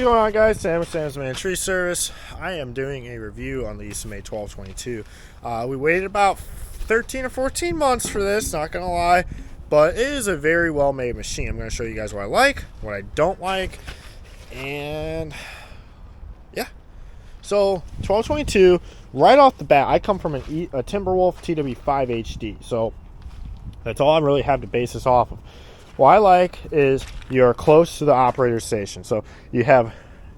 going on, guys? Sam's Man Tree Service. I am doing a review on the eastonmade 1222. We waited about 13 or 14 months for this, not gonna lie, but it is a very well made machine. I'm gonna show you guys what I like, what I don't like, and yeah. So 1222, right off the bat, I come from a Timberwolf TW5 HD, so that's all I really have to base this off of. What I like is you're close to the operator station. So you have,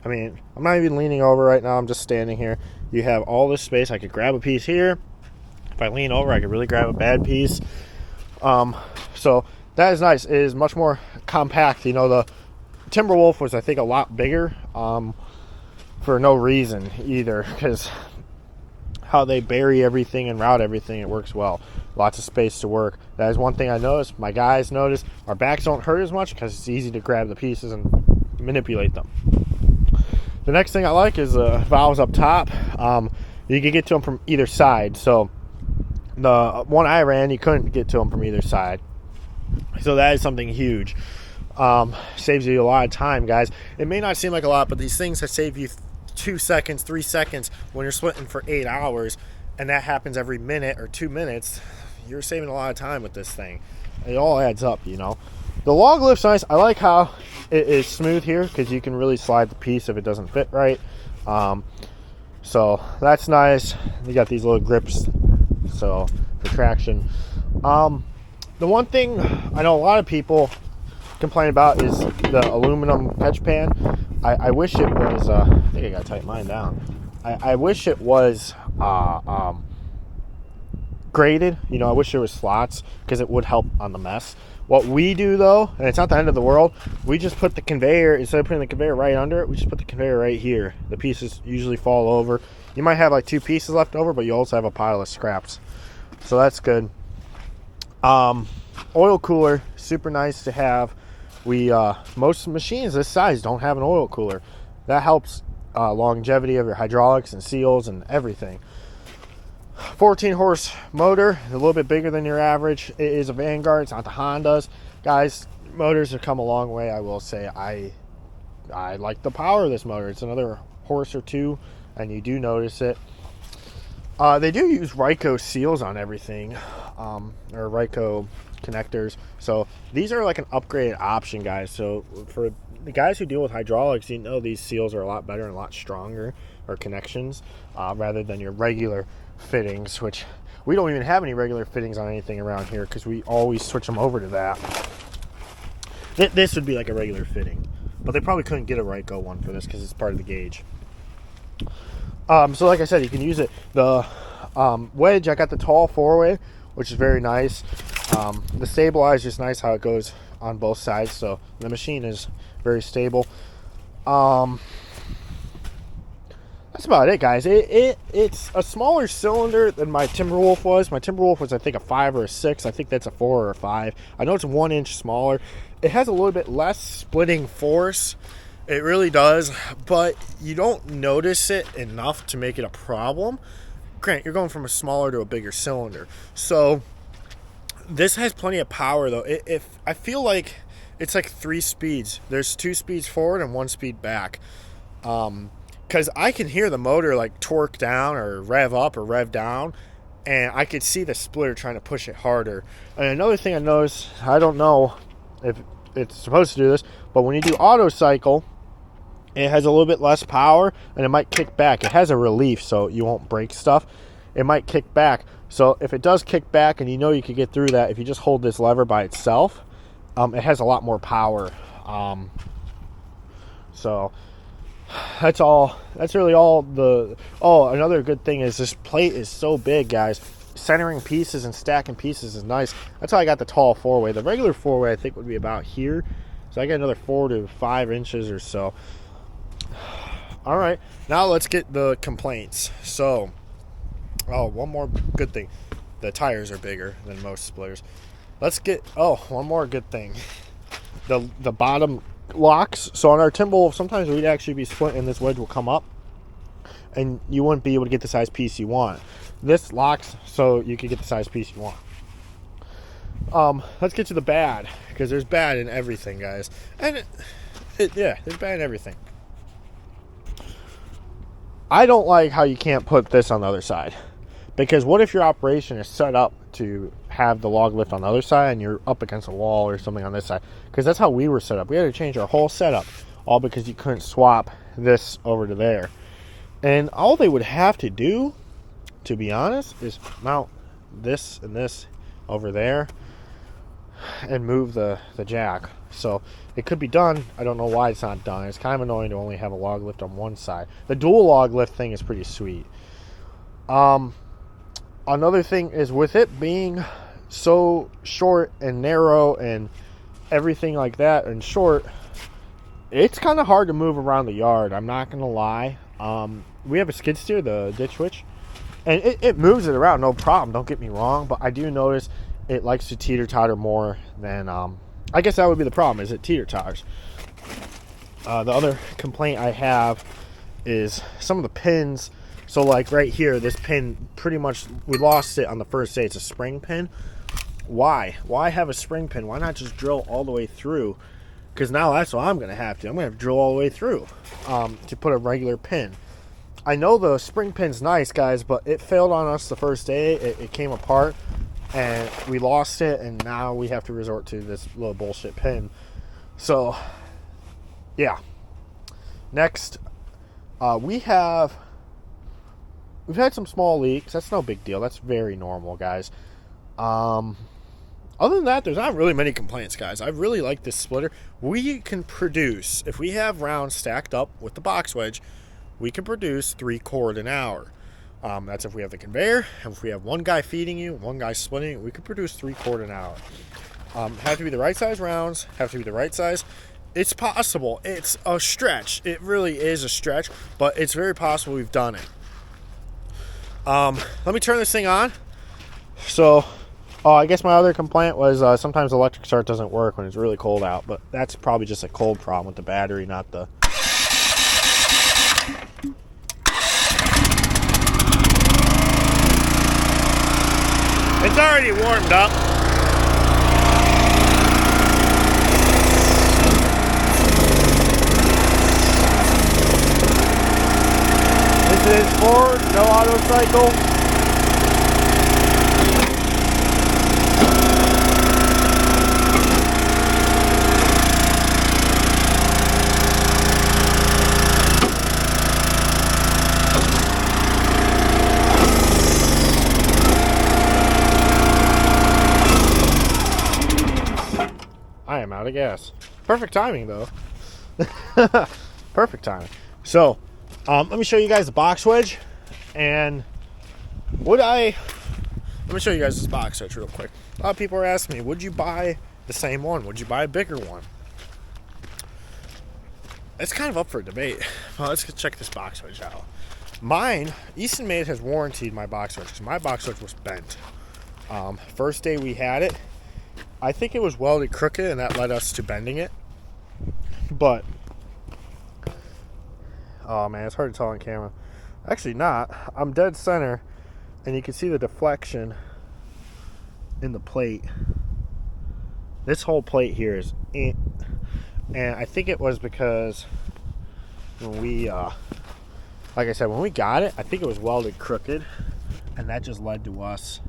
I'm not even leaning over right now. I'm just standing here. You have all this space. I could grab a piece here. If I lean over, I could really grab a bad piece. So that is nice. It is much more compact. You know, the Timberwolf was, I think, a lot bigger for no reason either, because how they bury everything and route everything, it works well. Lots of space to work. That is one thing I noticed. My guys noticed our backs don't hurt as much because it's easy to grab the pieces and manipulate them. The next thing I like is the valves up top. You can get to them from either side. So the one I ran, you couldn't get to them from either side. So that is something huge. Saves you a lot of time, guys. It may not seem like a lot, but these things that save you 2 seconds, 3 seconds when you're splitting for 8 hours, and that happens every minute or 2 minutes, you're saving a lot of time with this thing. It all adds up, you know. The log lift's nice. I like how it is smooth here because you can really slide the piece if it doesn't fit right. So that's nice. You got these little grips, so for traction. The one thing I know a lot of people complain about is the aluminum catch pan. I wish it was, I think I gotta tighten mine down. I wish it was graded. You know, I wish there was slots because it would help on the mess. What we do though, and it's not the end of the world, we just put the conveyor, instead of putting the conveyor right under it, we just put the conveyor right here. The pieces usually fall over. You might have like 2 pieces left over, but you also have a pile of scraps. So that's good. Oil cooler, super nice to have. Most machines this size don't have an oil cooler. That helps longevity of your hydraulics and seals and everything. 14 horse motor, a little bit bigger than your average. It is a Vanguard, it's not the Hondas. Guys, motors have come a long way. I will say I like the power of this motor. It's another horse or two, and you do notice it. They do use Ryco seals on everything, or Ryco connectors. So these are like an upgraded option, guys. So for the guys who deal with hydraulics, you know these seals are a lot better and a lot stronger, or connections, rather than your regular fittings, which we don't even have any regular fittings on anything around here because we always switch them over to that. This would be like a regular fitting, but they probably couldn't get a Ryco one for this because it's part of the gauge. So like I said, you can use it. The wedge, I got the tall 4-way, which is very nice. The stabilizer is nice how it goes on both sides, so the machine is very stable. That's about it, guys. It's a smaller cylinder than my Timberwolf was. My Timberwolf was, I think, a 5 or a 6. I think that's a 4 or a 5. I know it's 1 inch smaller. It has a little bit less splitting force. It really does, but you don't notice it enough to make it a problem. Grant, you're going from a smaller to a bigger cylinder. So this has plenty of power, though. I feel like it's like 3 speeds. There's 2 speeds forward and 1 speed back. Because I can hear the motor like torque down or rev up or rev down, and I could see the splitter trying to push it harder. And another thing I noticed, I don't know if it's supposed to do this, but when you do auto cycle, it has a little bit less power and it might kick back. It has a relief so you won't break stuff. It might kick back. So if it does kick back and you know you could get through that, if you just hold this lever by itself, it has a lot more power. So that's all. That's really all the... Oh, another good thing is this plate is so big, guys. Centering pieces and stacking pieces is nice. That's how I got the tall 4-way. The regular 4-way I think would be about here. So I got another 4 to 5 inches or so. All right, now let's get the complaints. So, one more good thing. The tires are bigger than most splitters. Let's get... one more good thing. The bottom locks. So on our Timberwolf, sometimes we'd actually be split and this wedge will come up and you wouldn't be able to get the size piece you want. This locks so you can get the size piece you want. Let's get to the bad, because there's bad in everything, guys. And yeah, there's bad in everything. I don't like how you can't put this on the other side. Because what if your operation is set up to have the log lift on the other side and you're up against a wall or something on this side? Because that's how we were set up. We had to change our whole setup, all because you couldn't swap this over to there. And all they would have to do, to be honest, is mount this and this over there and move the jack. So it could be done. I don't know why it's not done. It's kind of annoying to only have a log lift on one side. The dual log lift thing is pretty sweet. Another thing is, with it being so short and narrow and everything like that and short, it's kind of hard to move around the yard. I'm not going to lie. We have a skid steer, the Ditch Witch, and it moves it around, no problem. Don't get me wrong, but I do notice it likes to teeter-totter more than, I guess that would be the problem, is it teeter-totters. The other complaint I have is some of the pins. So like right here, this pin, pretty much, we lost it on the first day. It's a spring pin. Why? Why have a spring pin? Why not just drill all the way through? Because now that's what I'm going to have to. I'm going to have to drill all the way through to put a regular pin. I know the spring pin's nice, guys, but it failed on us the first day. It came apart, and we lost it, and now we have to resort to this little bullshit pin. So, yeah. Next, we've had some small leaks. That's no big deal. That's very normal, guys. Other than that, there's not really many complaints, guys. I really like this splitter. We can produce, if we have rounds stacked up with the box wedge, we can produce 3 cord an hour. That's if we have the conveyor, and if we have one guy feeding you, one guy splitting it, we can produce 3 cord an hour. Have to be the right size rounds, have to be the right size. It's possible. It's a stretch. It really is a stretch, but it's very possible we've done it. Let me turn this thing on. So, I guess my other complaint was sometimes the electric start doesn't work when it's really cold out, but that's probably just a cold problem with the battery, not the... It's already warmed up. This is Ford, no auto cycle. I am out of gas. Perfect timing, though. Perfect timing. So, let me show you guys the box wedge. And let me show you guys this box wedge real quick. A lot of people are asking me, would you buy the same one? Would you buy a bigger one? It's kind of up for debate. Well, let's check this box wedge out. Mine, EastonMade has warranted my box wedge because my box wedge was bent. First day we had it, I think it was welded crooked, and that led us to bending it. But, oh man, it's hard to tell on camera. Actually not. I'm dead center, and you can see the deflection in the plate. This whole plate here is and I think it was because when we, like I said, when we got it, I think it was welded crooked, and that just led to us.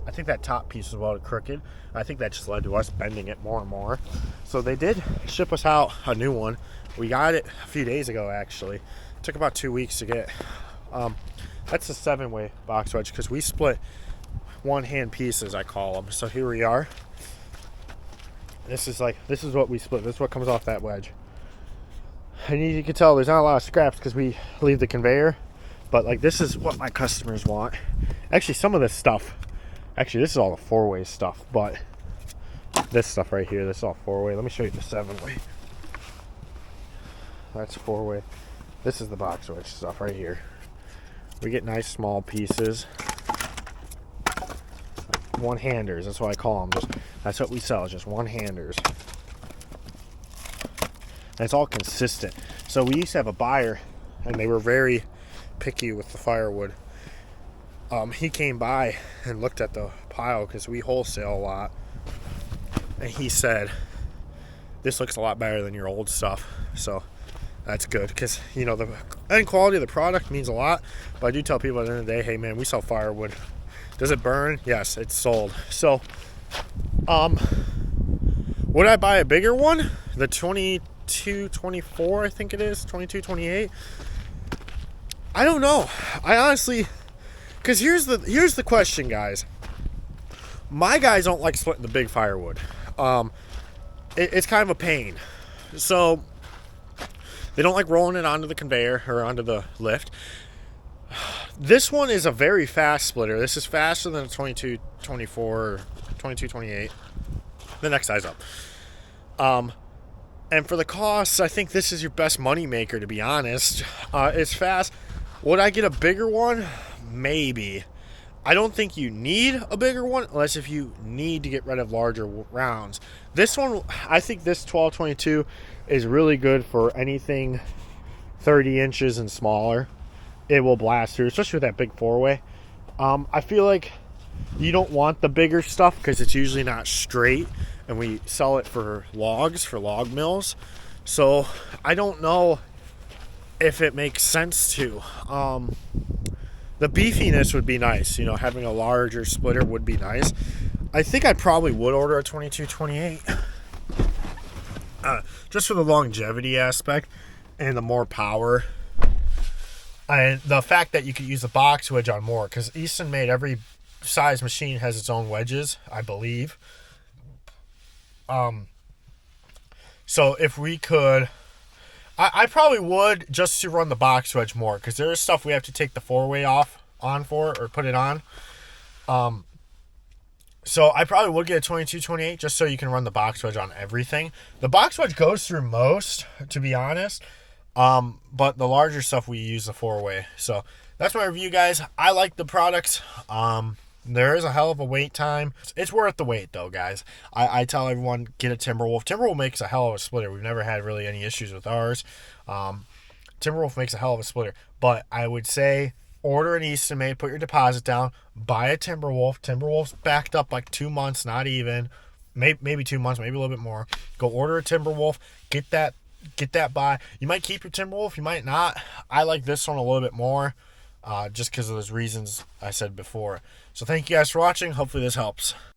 I think that top piece was welded crooked. I think that just led to us bending it more and more. So they did ship us out a new one. We got it a few days ago, actually. It took about 2 weeks to get. That's a 7-way box wedge because we split one-hand pieces, I call them. So here we are. This is what we split. This is what comes off that wedge. And you can tell there's not a lot of scraps because we leave the conveyor. But like, this is what my customers want. Actually, some of this stuff. Actually, this is all the 4-way stuff, but this stuff right here, this is all 4-way. Let me show you the 7-way. That's 4-way. This is the box wedge stuff right here. We get nice small pieces. One-handers, that's what I call them. That's what we sell, just one-handers. And it's all consistent. So we used to have a buyer, and they were very picky with the firewood. He came by and looked at the pile because we wholesale a lot, and he said, "This looks a lot better than your old stuff." So That's good because, you know, the end quality of the product means a lot. But I do tell people at the end of the day, hey, man, we sell firewood. Does it burn? Yes, it's sold. So, would I buy a bigger one? The 2224, I think it is, 2228. I don't know. I honestly, because here's the question, guys. My guys don't like splitting the big firewood. It's kind of a pain. So they don't like rolling it onto the conveyor or onto the lift. This one is a very fast splitter. This is faster than a 2224 or 2228. The next size up. And for the costs, I think this is your best money maker, to be honest. It's fast. Would I get a bigger one? Maybe. I don't think you need a bigger one unless if you need to get rid of larger rounds. This one, I think this 1222 is really good for anything 30 inches and smaller. It will blast through, especially with that big four-way. I feel like you don't want the bigger stuff because it's usually not straight, and we sell it for logs, for log mills. So I don't know if it makes sense to. The beefiness would be nice, you know, having a larger splitter would be nice. I think I probably would order a 2228 just for the longevity aspect and the more power. And the fact that you could use the box wedge on more, because eastonmade, every size machine has its own wedges, I believe. So if we could, I probably would just to run the box wedge more, because there is stuff we have to take the four-way on for or put it on. So I probably would get a 2228 just so you can run the box wedge on everything. The box wedge goes through most, to be honest. But the larger stuff we use the four-way. So that's my review, guys. I like the products. There is a hell of a wait time. It's worth the wait, though, guys. I tell everyone, get a Timberwolf. Timberwolf makes a hell of a splitter. We've never had really any issues with ours. Timberwolf makes a hell of a splitter. But I would say order an eastonmade, put your deposit down, buy a Timberwolf. Timberwolf's backed up like 2 months, not even. Maybe 2 months, maybe a little bit more. Go order a Timberwolf. Get that buy. You might keep your Timberwolf, you might not. I like this one a little bit more, just because of those reasons I said before. So thank you guys for watching. Hopefully this helps.